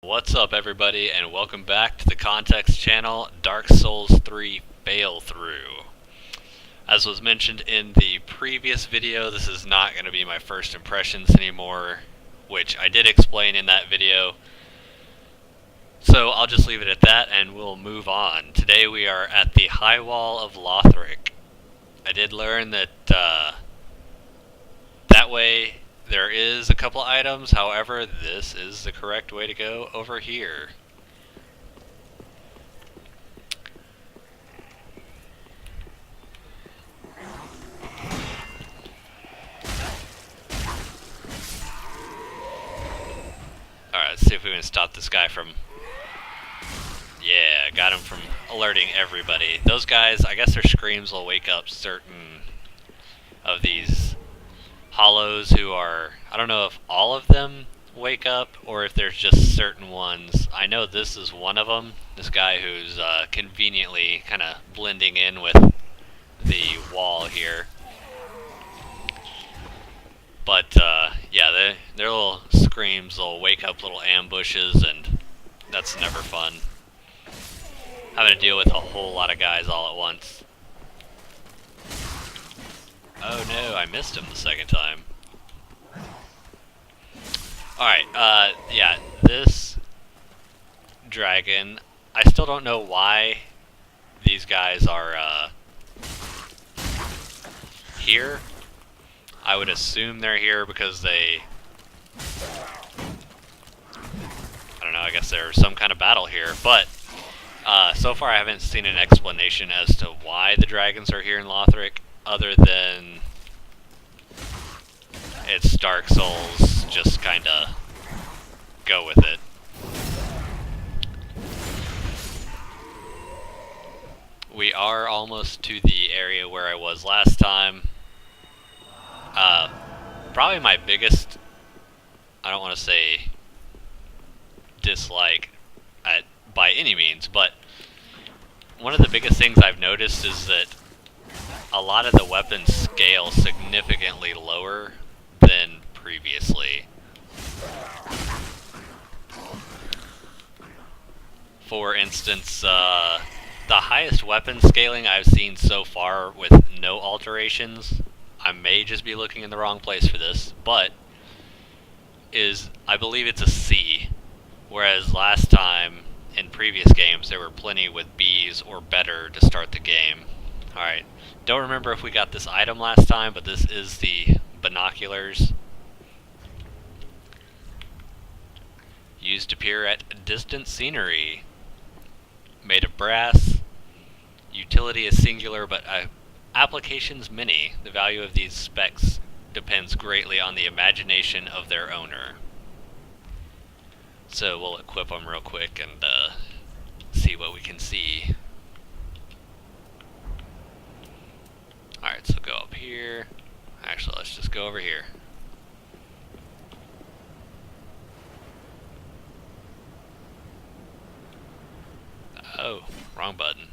What's up everybody, and welcome back to the Context channel, Dark Souls 3 Fail Through. As was mentioned in the previous video, this is not going to be my first impressions anymore, which I did explain in that video. So I'll just leave it at that and we'll move on. Today we are at the High Wall of Lothric. I did learn that that way there is a couple items, however, this is the correct way to go over here. Alright, let's see if we can stop this guy from... Yeah, got him from alerting everybody. Those guys, I guess their screams will wake up certain of these hollows who are... I don't know if all of them wake up or if there's just certain ones. I know this is one of them. This guy who's conveniently kind of blending in with the wall here. But yeah, their little screams will wake up little ambushes, and that's never fun. Having to deal with a whole lot of guys all at once. Oh no, I missed him the second time. Alright, yeah, this dragon, I still don't know why these guys are here. I would assume they're here because they... I don't know, I guess there's some kind of battle here, but so far I haven't seen an explanation as to why the dragons are here in Lothric, other than it's Dark Souls, just kinda go with it. We are almost to the area where I was last time. Probably my biggest, I don't want to say dislike by any means, but one of the biggest things I've noticed is that a lot of the weapons scale significantly lower than previously. For instance, the highest weapon scaling I've seen so far with no alterations, I may just be looking in the wrong place for this, but is, I believe it's a C, whereas last time in previous games there were plenty with Bs or better to start the game. Alright, don't remember if we got this item last time, but this is the binoculars. Used to peer at distant scenery. Made of brass. Utility is singular, but applications many. The value of these specs depends greatly on the imagination of their owner. So we'll equip them real quick and see what we can see. Alright, so go up here. Actually, let's just go over here. Oh, wrong button.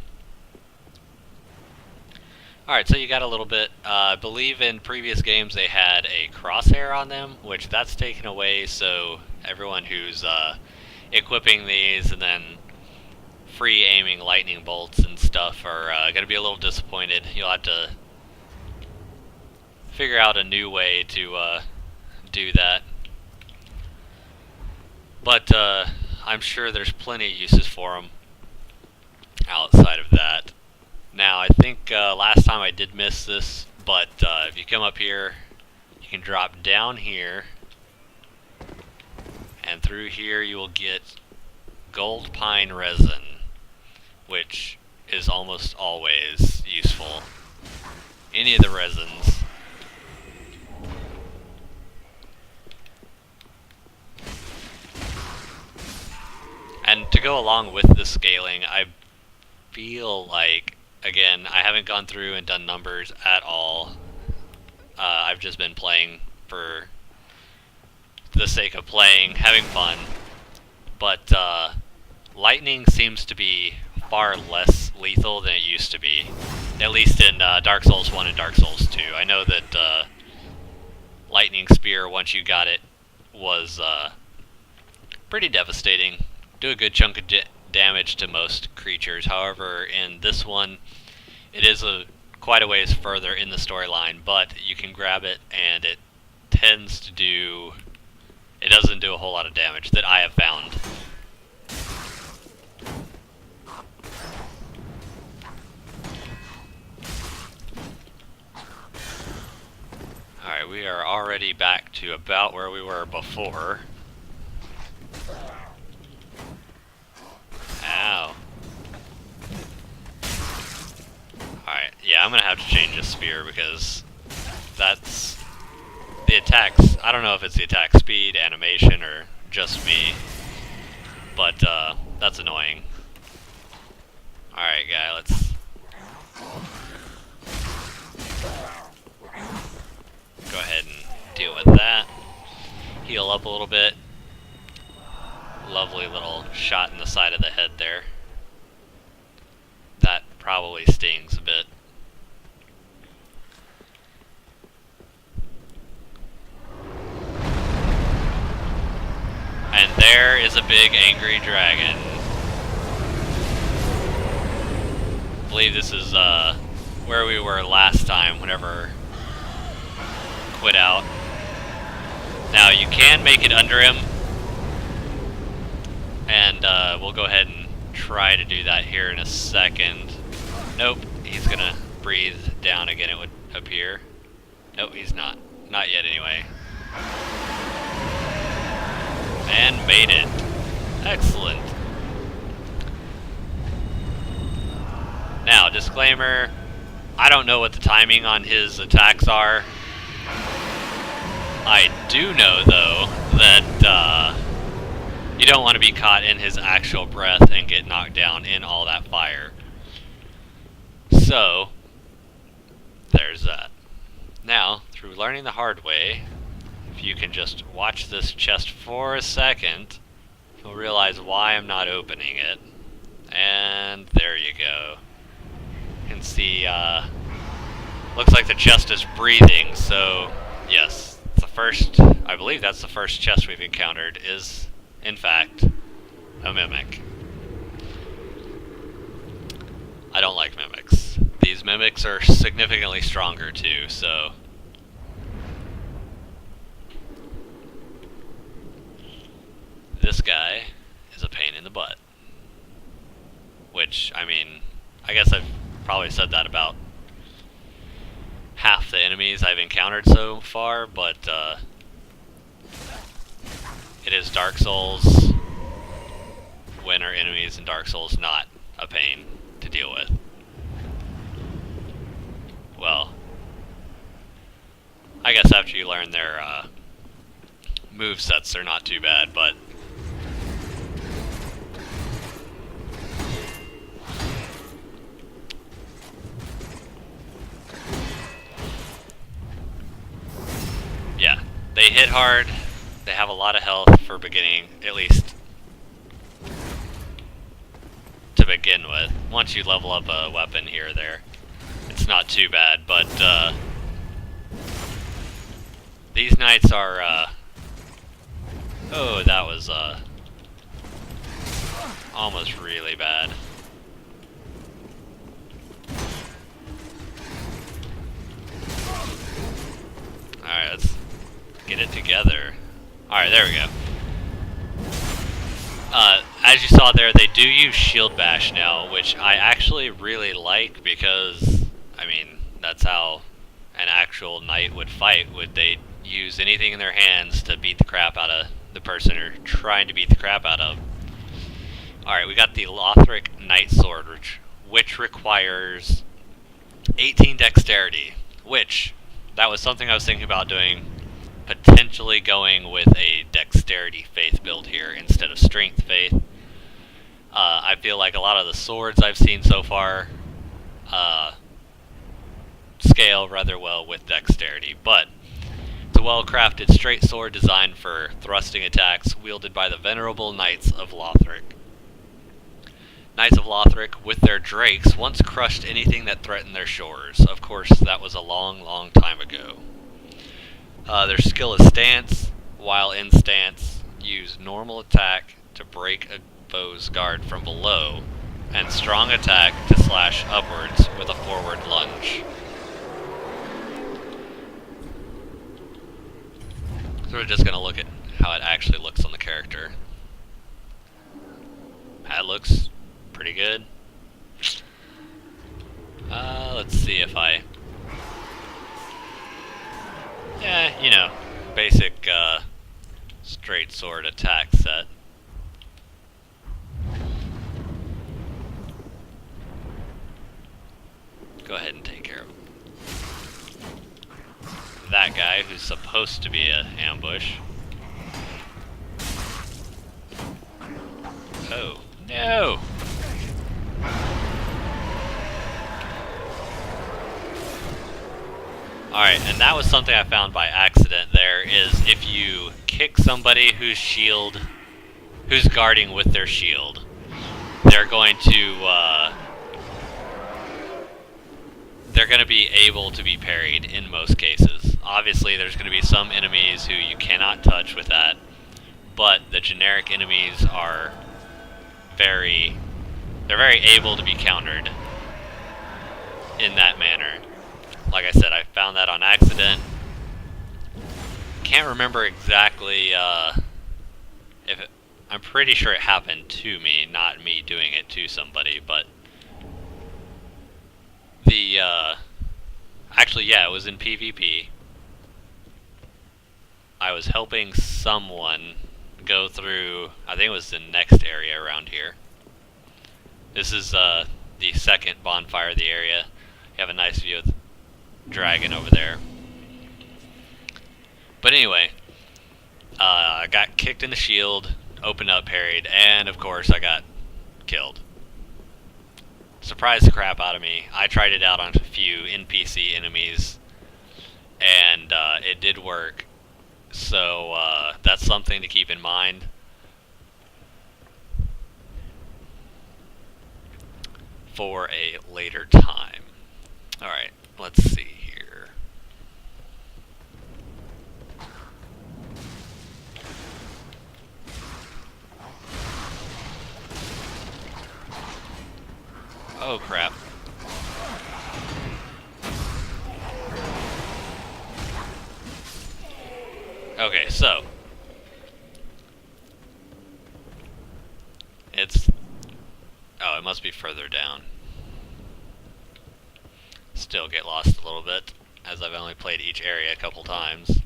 Alright, so you got a little bit. I believe in previous games they had a crosshair on them, which that's taken away, so everyone who's equipping these and then free aiming lightning bolts and stuff are going to be a little disappointed. You'll have to figure out a new way to do that. But I'm sure there's plenty of uses for them outside of that. Now, I think last time I did miss this, but if you come up here, you can drop down here, and through here you will get gold pine resin, which is almost always useful. Any of the resins. And to go along with the scaling, I feel like, again, I haven't gone through and done numbers at all. I've just been playing for the sake of playing, having fun. But lightning seems to be far less lethal than it used to be. At least in Dark Souls 1 and Dark Souls 2. I know that Lightning Spear, once you got it, was pretty devastating. Do a good chunk of damage to most creatures. However, in this one, it is quite a ways further in the storyline, but you can grab it and it tends to do... It doesn't do a whole lot of damage that I have found. Alright, we are already back to about where we were before. Ow. Alright, yeah, I'm gonna have to change this spear because that's... The attacks, I don't know if it's the attack speed, animation, or just me, but that's annoying. Alright, guy, let's... Go ahead and deal with that. Heal up a little bit. Lovely little shot in the side of the head there. That probably stings a bit. And there is a big angry dragon. I believe this is where we were last time whenever quit out. Now you can make it under him, and we'll go ahead and try to do that here in a second. Nope, he's gonna breathe down again, it would appear. Nope, he's not. Not yet anyway. And made it. Excellent. Now, disclaimer, I don't know what the timing on his attacks are. I do know, though, that you don't want to be caught in his actual breath and get knocked down in all that fire. So, there's that. Now, through learning the hard way, if you can just watch this chest for a second, you'll realize why I'm not opening it. And there you go. You can see, looks like the chest is breathing, so yes, it's the first, I believe that's the first chest we've encountered, is, in fact, a mimic. I don't like mimics. These mimics are significantly stronger too, so... This guy is a pain in the butt. Which, I mean, I guess I've probably said that about half the enemies I've encountered so far, but it is Dark Souls. When are enemies in Dark Souls not a pain to deal with? Well, I guess after you learn their movesets, they're not too bad, but yeah, they hit hard, they have a lot of health for beginning, at least to begin with. Once you level up a weapon here or there, it's not too bad, but these knights are, oh, that was almost really bad. Alright, let's get it together. Alright, there we go. As you saw there, they do use Shield Bash now, which I actually really like because, I mean, that's how an actual knight would fight. Would they use anything in their hands to beat the crap out of the person they're trying to beat the crap out of? Alright, we got the Lothric Knight Sword, which requires 18 dexterity, which, that was something I was thinking about doing, potentially going with a dexterity faith build here instead of strength faith. I feel like a lot of the swords I've seen so far scale rather well with dexterity, but it's a well-crafted straight sword designed for thrusting attacks wielded by the venerable Knights of Lothric. Knights of Lothric, with their drakes, once crushed anything that threatened their shores. Of course, that was a long, long time ago. Their skill is stance. While in stance, use normal attack to break a foe's guard from below, and strong attack to slash upwards with a forward lunge. So we're just going to look at how it actually looks on the character. That looks pretty good. Let's see if I... Yeah, you know, basic straight sword attack set. Go ahead and take care of him. That guy who's supposed to be an ambush. Oh, no! Alright, and that was something I found by accident there, is if you kick somebody who's guarding with their shield, they're going to be able to be parried in most cases. Obviously, there's going to be some enemies who you cannot touch with that, but the generic enemies are very able to be countered in that manner. Like I said, I found that on accident. Can't remember exactly I'm pretty sure it happened to me, not me doing it to somebody, but actually, yeah, it was in PvP. I was helping someone go through, I think it was the next area around here. This is the second bonfire of the area. You have a nice view of the dragon over there. But anyway, I got kicked in the shield, opened up, parried, and of course I got killed. Surprised the crap out of me. I tried it out on a few NPC enemies, and it did work. So that's something to keep in mind. For a later time. Alright, let's see here. Oh crap. Okay, so it's... Oh, it must be further down. Still get lost a little bit, as I've only played each area a couple times.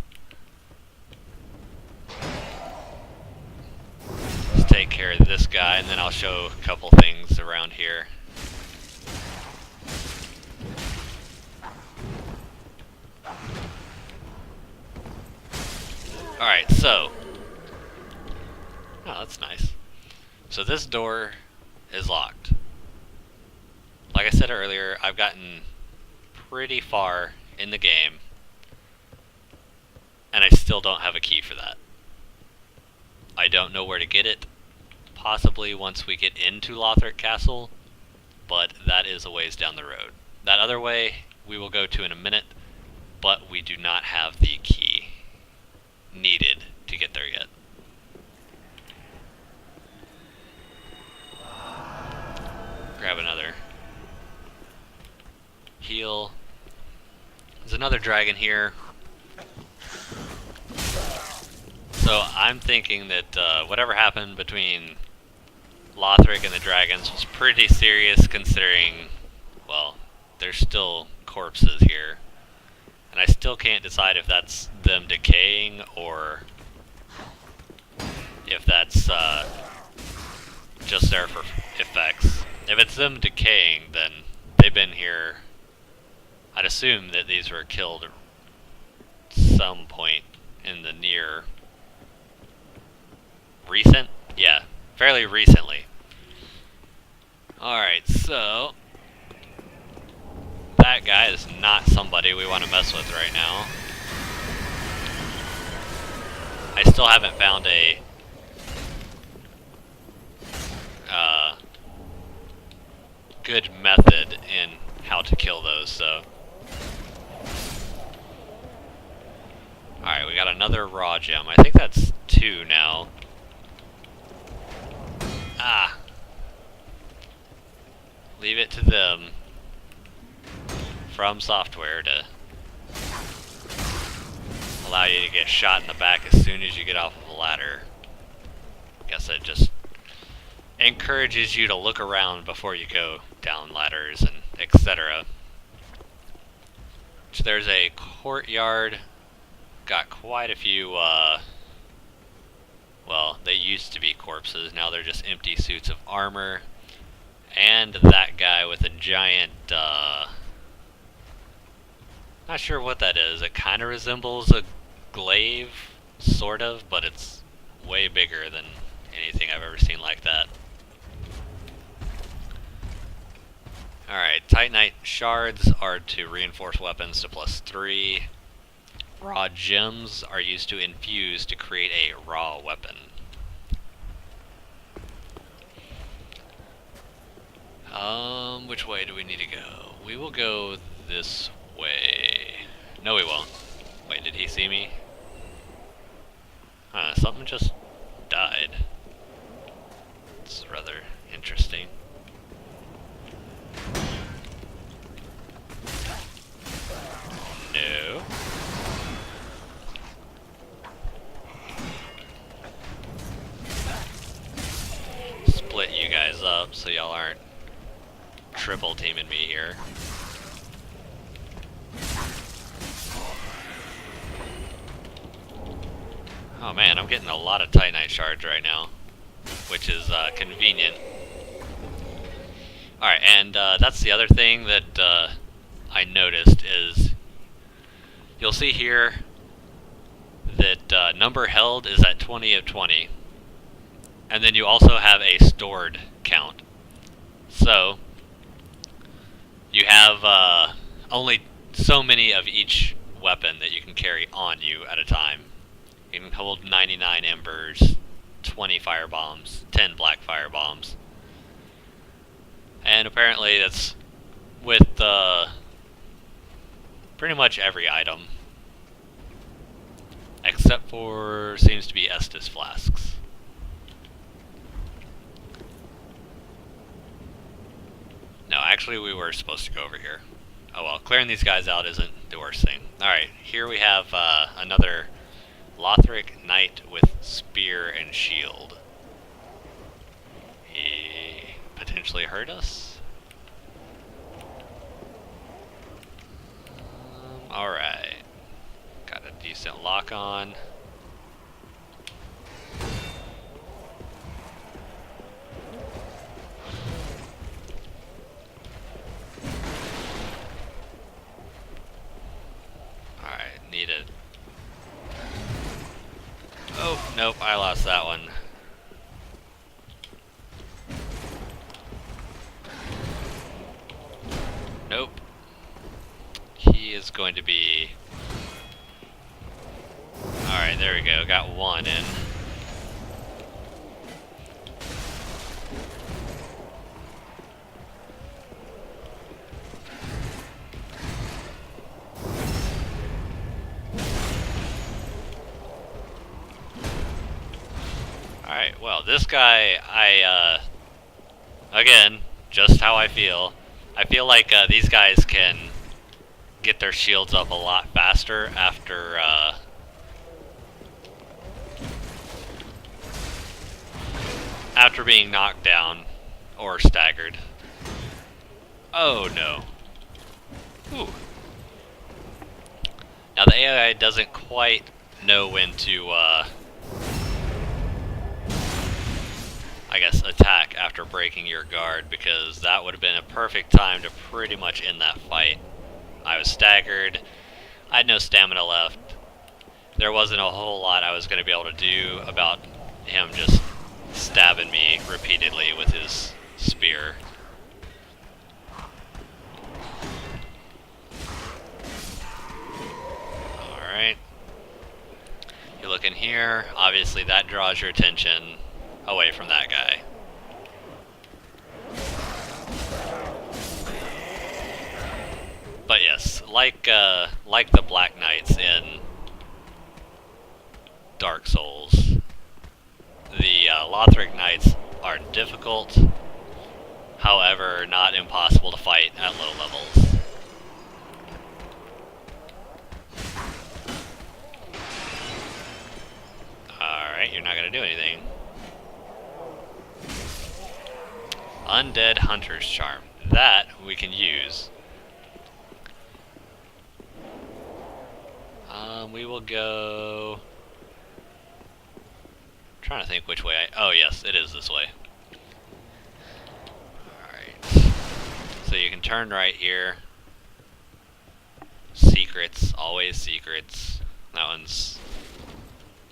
Let's take care of this guy, and then I'll show a couple things around here. Alright, so... Oh, that's nice. So this door is locked. Like I said earlier, I've gotten pretty far in the game, and I still don't have a key for that. I don't know where to get it, possibly once we get into Lothric Castle, but that is a ways down the road. That other way we will go to in a minute, but we do not have the key needed to get there yet. Grab another heal. There's another dragon here. So I'm thinking that whatever happened between Lothric and the dragons was pretty serious, considering, well, there's still corpses here. And I still can't decide if that's them decaying or if that's just there for effects. If it's them decaying, then they've been here. I'd assume that these were killed at some point in the near recent? Yeah, fairly recently. Alright, so that guy is not somebody we want to mess with right now. I still haven't found a good method in how to kill those, so. Alright, we got another raw gem. I think that's 2 now. leave it to them from software to allow you to get shot in the back as soon as you get off of a ladder. I guess it just encourages you to look around before you go down ladders and etc. So there's a courtyard. Got quite a few, well, they used to be corpses, now they're just empty suits of armor. And that guy with a giant, not sure what that is. It kind of resembles a glaive, sort of, but it's way bigger than anything I've ever seen like that. Alright, Titanite shards are to reinforce weapons to +3. Raw gems are used to infuse to create a raw weapon. Which way do we need to go? We will go this way. No, we won't. Wait, did he see me? Huh, something just died. It's rather interesting. No. Split you guys up so y'all aren't triple teaming me here. Oh man, I'm getting a lot of Titanite shards right now, which is convenient. Alright, and that's the other thing that I noticed is you'll see here that number held is at 20 of 20. And then you also have a stored count. So you have only so many of each weapon that you can carry on you at a time. You can hold 99 embers, 20 fire bombs, 10 black fire bombs. And apparently that's with pretty much every item. Except for, seems to be Estus flasks. No, actually we were supposed to go over here. Oh well, clearing these guys out isn't the worst thing. Alright, here we have another Lothric Knight with spear and shield. He potentially hurt us? Alright. Got a decent lock on. Need it. Oh, nope, I lost that one. Nope. He is going to be... Alright, there we go. Got one in. Alright, well, this guy, again, just how I feel. I feel like these guys can get their shields up a lot faster after being knocked down or staggered. Oh no. Ooh. Now the AI doesn't quite know when to I guess attack after breaking your guard, because that would have been a perfect time to pretty much end that fight. I was staggered, I had no stamina left, there wasn't a whole lot I was going to be able to do about him just stabbing me repeatedly with his spear. Alright. You look in here, obviously that draws your attention away from that guy. But yes, like the Black Knights in Dark Souls, the Lothric Knights are difficult, However, not impossible to fight at low levels. Alright, you're not gonna do anything. Undead Hunter's Charm. That we can use. We will go... I'm trying to think which way oh yes, it is this way. Alright. So you can turn right here. Secrets, always secrets. That one's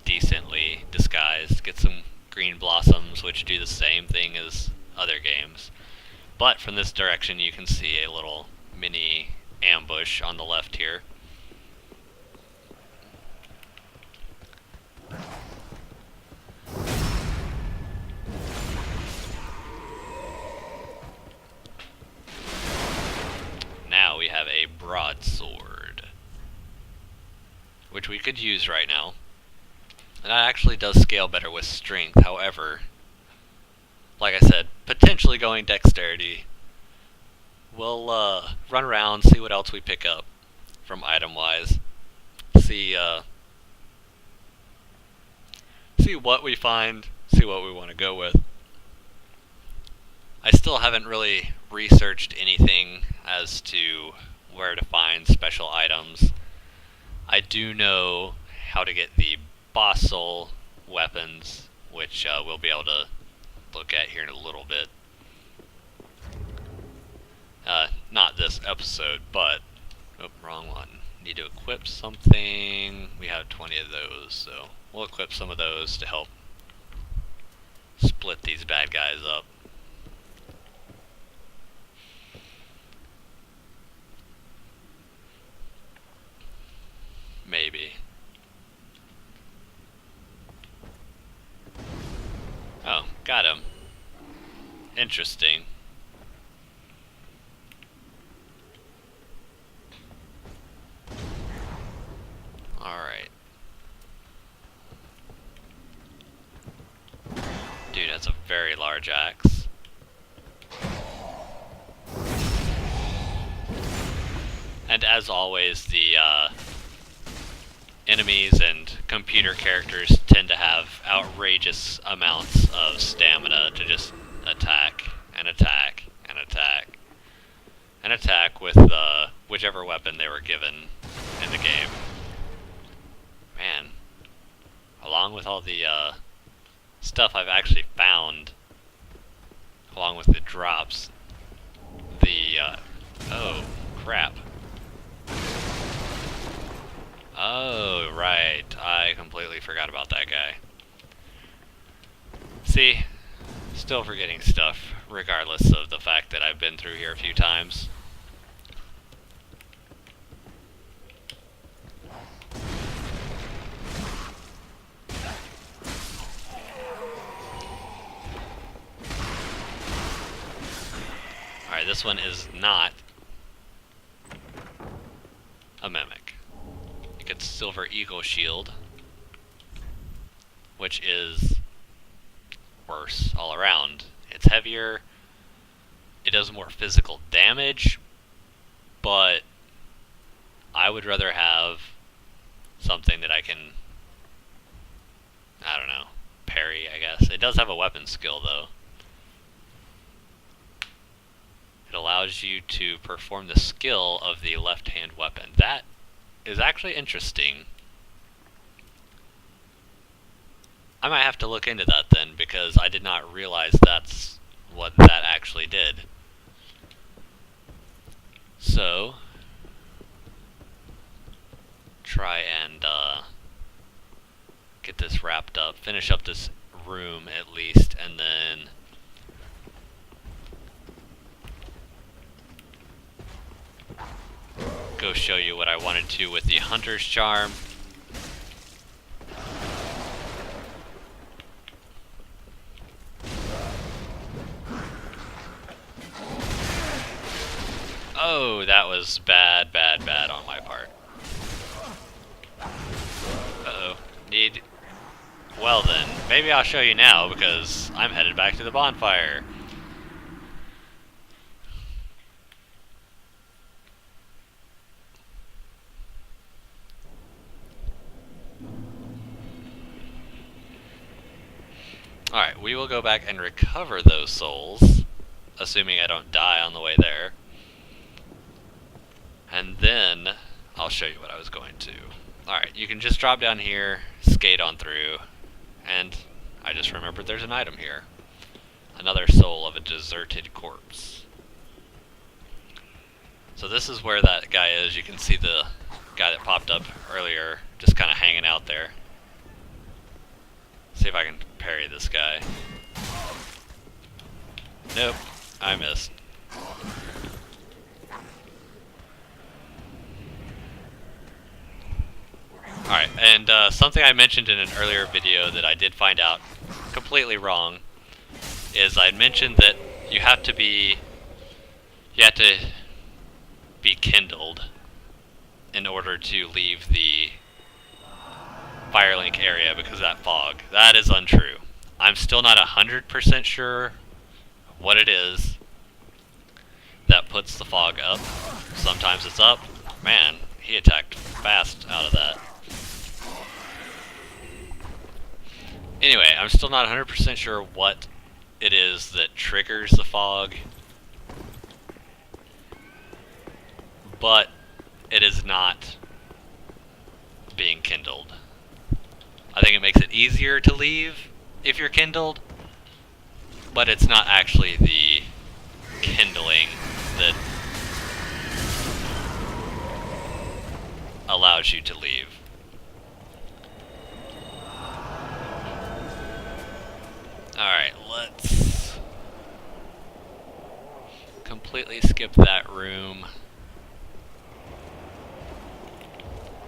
decently disguised. Get some green blossoms, which do the same thing as other games. But from this direction you can see a little mini ambush on the left here. Now we have a broadsword, which we could use right now. And that actually does scale better with strength. However, like I said, potentially going dexterity. We'll run around, see what else we pick up from item-wise. See what we find, see what we want to go with. I still haven't really researched anything as to where to find special items. I do know how to get the boss soul weapons, which we'll be able to look at here in a little bit. Not this episode, but... Oh, wrong one. Need to equip something. We have 20 of those, so we'll equip some of those to help split these bad guys up. Maybe. Oh, got him. Interesting. Alright. Dude, that's a very large axe. And as always, the enemies and computer characters tend to have outrageous amounts of stamina to just attack and attack and attack and attack with whichever weapon they were given in the game. Man, along with all the stuff I've actually found, along with the drops, oh crap. Oh, right. I completely forgot about that guy. See? Still forgetting stuff, regardless of the fact that I've been through here a few times. Alright, this one is not a mimic. It gets Silver Eagle Shield, which is worse all around. It's heavier, it does more physical damage, but I would rather have something that I can, I don't know, parry, I guess. It does have a weapon skill, though. It allows you to perform the skill of the left-hand weapon. That is actually interesting. I might have to look into that then, because I did not realize that's what that actually did. So, try and get this wrapped up, finish up this room at least, and then go show you what I wanted to with the Hunter's Charm. Oh, that was bad on my part. Uh-oh. Well then, maybe I'll show you now, because I'm headed back to the bonfire. Alright, we will go back and recover those souls, assuming I don't die on the way there. And then I'll show you what I was going to. Alright, you can just drop down here, skate on through, and I just remembered there's an item here. Another soul of a deserted corpse. So this is where that guy is. You can see the guy that popped up earlier just kind of hanging out there. See if I can parry this guy. Nope, I missed. Alright, and something I mentioned in an earlier video that I did find out completely wrong is I mentioned that you have to be kindled in order to leave the Firelink area because of that fog. That is untrue. I'm still not 100% sure what it is that puts the fog up. Sometimes it's up. Man, he attacked fast out of that. Anyway, I'm still not 100% sure what it is that triggers the fog, but it is not being kindled. I think it makes it easier to leave if you're kindled, but it's not actually the kindling that allows you to leave. Alright, let's completely skip that room.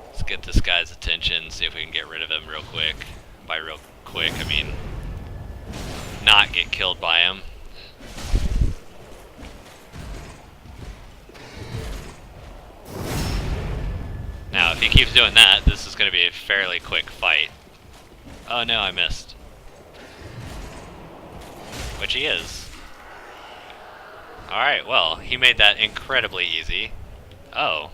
Let's get this guy's attention, see if we can get rid of him real quick. By real quick, I mean not get killed by him. Now, if he keeps doing that, this is going to be a fairly quick fight. Oh no, I missed. Which he is. Alright, well, he made that incredibly easy. Oh.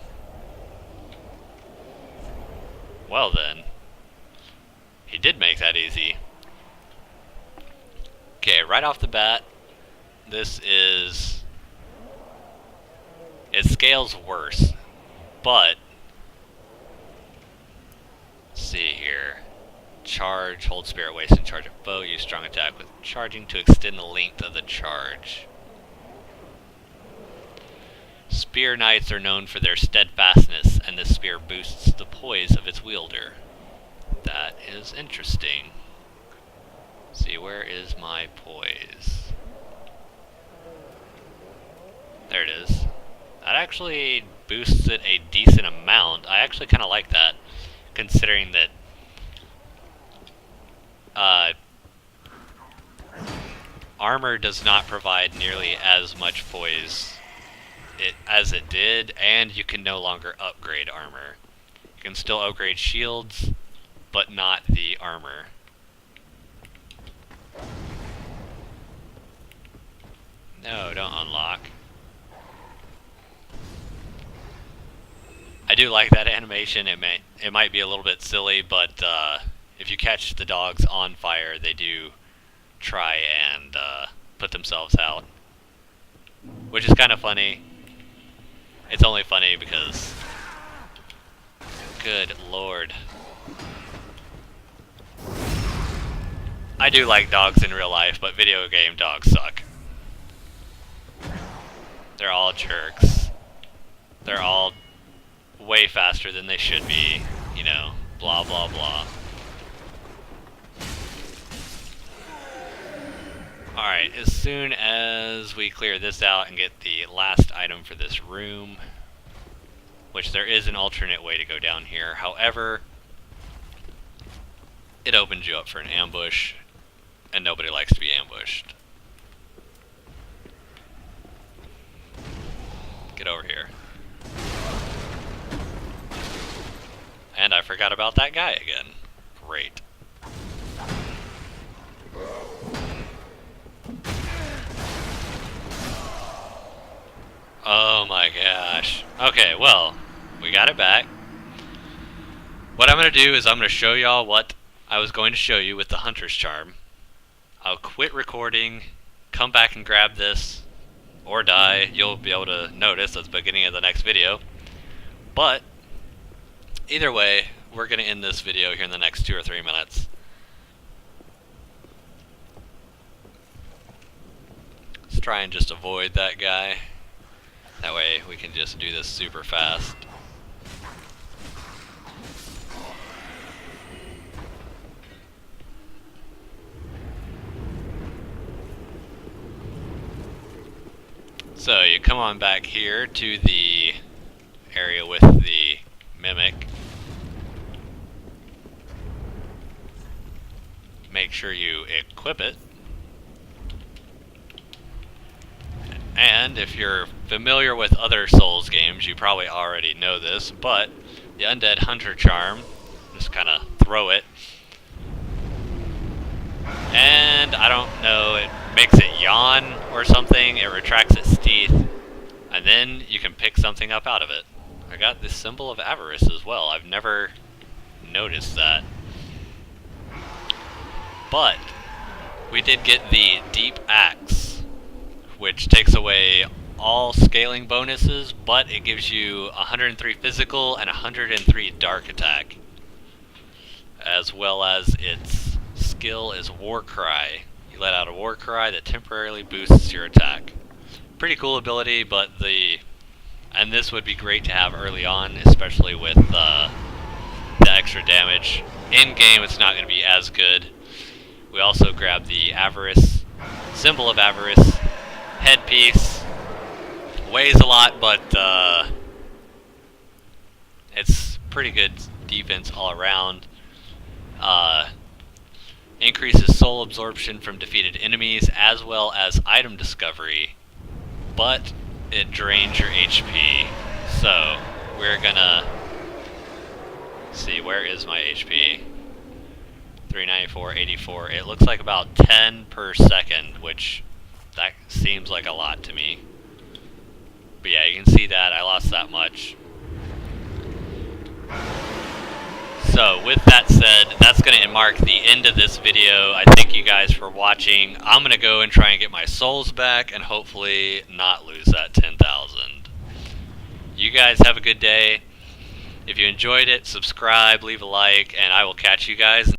Well then. He did make that easy. Okay, right off the bat, this is... it scales worse, but... let's see here. Charge, hold spirit waste and charge a foe, use strong attack with charging to extend the length of the charge. Spear knights are known for their steadfastness, and this spear boosts the poise of its wielder. That is interesting. See, where is my poise? There it is. That actually boosts it a decent amount. I actually kind of like that, considering that armor does not provide nearly as much poise as it did, and you can no longer upgrade armor. You can still upgrade shields, but not the armor. No, don't unlock. I do like that animation. It might be a little bit silly, but if you catch the dogs on fire, they do try and put themselves out, which is kind of funny. It's only funny because, good lord, I do like dogs in real life, but video game dogs suck. They're all jerks. They're all way faster than they should be, you know, blah blah blah. Alright, as soon as we clear this out and get the last item for this room, which there is an alternate way to go down here, however, it opens you up for an ambush, and nobody likes to be ambushed. Get over here. And I forgot about that guy again. Great. Oh my gosh. Okay, well, we got it back. What I'm going to do is I'm going to show y'all what I was going to show you with the Hunter's Charm. I'll quit recording, come back and grab this, or die. You'll be able to notice at the beginning of the next video. But either way, we're going to end this video here in the next 2 or 3 minutes. Let's try and just avoid that guy. That way we can just do this super fast. So you come on back here to the area with the Mimic. Make sure you equip it. And if you're familiar with other Souls games, you probably already know this, but the Undead Hunter Charm, just kind of throw it. And I don't know, it makes it yawn or something, it retracts its teeth, and then you can pick something up out of it. I got this Symbol of Avarice as well, I've never noticed that. But we did get the Deep Axe, which takes away all scaling bonuses, but it gives you 103 physical and 103 dark attack, as well as its skill is Warcry. You let out a Warcry that temporarily boosts your attack. Pretty cool ability, but and this would be great to have early on, especially with the extra damage. In game, it's not going to be as good. We also grabbed the Avarice, Symbol of Avarice, headpiece. Weighs a lot, but it's pretty good defense all around. Increases soul absorption from defeated enemies as well as item discovery, but it drains your HP. So we're gonna see, where is my HP? 394, 84. It looks like about 10 per second, which that seems like a lot to me. But yeah, you can see that I lost that much. So with that said, that's going to mark the end of this video. I thank you guys for watching. I'm going to go and try and get my souls back and hopefully not lose that 10,000. You guys have a good day. If you enjoyed it, subscribe, leave a like, and I will catch you guys